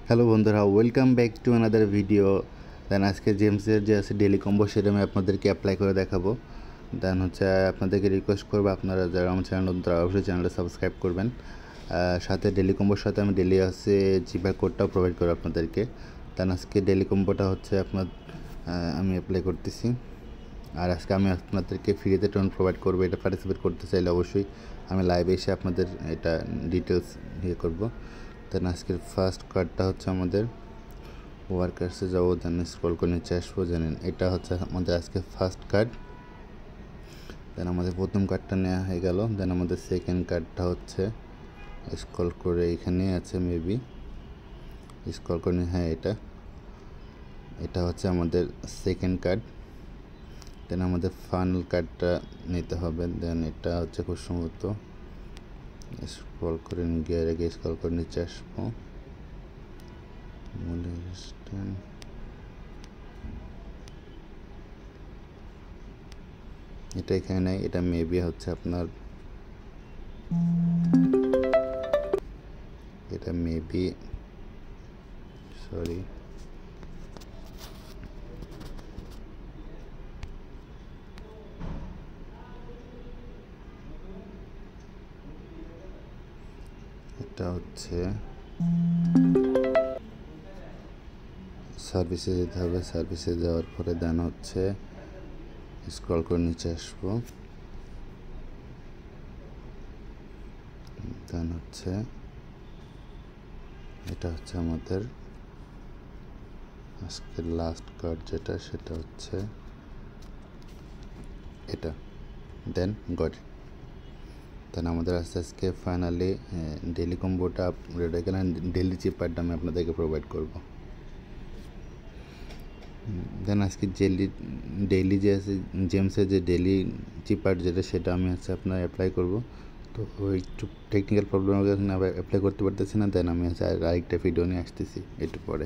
Hello বন্ধুরা, welcome back to another video. Then আজকে জেমসের যে আছে ডেলি কম্বো সেটা আমি আপনাদেরকে অ্যাপ্লাই করে দেখাবো। দেন আপনাদেরকে রিকোয়েস্ট করবো, আপনারা যারা আমার চ্যানেল নতুন তারা অবশ্যই চ্যানেলটা সাবস্ক্রাইব করবেন। সাথে ডেলি কম্বোর সাথে আমি ডেলি জিপে কোডটাও প্রোভাইড করবো আপনাদেরকে। দেন আজকে ডেলি কম্বোটা আমি অ্যাপ্লাই করতেছি। আর আজকে আমি আপনাদেরকে ফ্রিতে টোন প্রোভাইড করবো। এটা পার্টিসিপেট করতে চাইলে অবশ্যই আমি লাইভে এসে আপনাদের এটা ডিটেলস করবো। দেন আজকের ফার্স্ট কার্ডটা হচ্ছে আমাদের ওয়ার্কার্সে যাবো, দেন স্ক্রল করে নিচে আসবো। জানেন এটা হচ্ছে আমাদের আজকে ফার্স্ট কার্ড। দেন আমাদের প্রথম কার্ডটা নেওয়া হয়ে গেল। দেন আমাদের সেকেন্ড কার্ডটা হচ্ছে স্ক্রল করে এখানে আছে, মেবি স্ক্রল করে হ্যাঁ এটা হচ্ছে আমাদের সেকেন্ড কার্ড। দেন আমাদের ফাইনাল কার্ডটা নিতে হবে। দেন এটা হচ্ছে খুব সম্ভবত স্ক্রল করে গিয়ার আগে স্ক্রল করে নিচে আসবো। এটা এখানে নাই, এটা মেবি হচ্ছে আপনার এটা মেবি সরি এটা হচ্ছে সার্ভিসে যেতে হবে। সার্ভিসে যাওয়ার পরে দেন হচ্ছে স্ক্রল করে নিচে আসবো। দেন হচ্ছে এটা হচ্ছে আমাদের আজকের লাস্ট কার্ড যেটা, সেটা হচ্ছে এটা। দেন দেন আমাদের আজকে ফাইনালি ডেলি কম্বোটা রেড হয়ে গেলে ডেলি চিপারটা আমি আপনাদেরকে প্রোভাইড করবো। দেন আজকে ডেইলি যে আছে জেমসের যে ডেলি চিপার যেটা, সেটা আমি আপনার অ্যাপ্লাই করব। তো একটু টেকনিক্যাল প্রবলেমের কারণে আবার অ্যাপ্লাই করতে পারতেছি না। দেন আমি আরেকটা ভিডিও নিয়ে আসতেছি একটু পরে।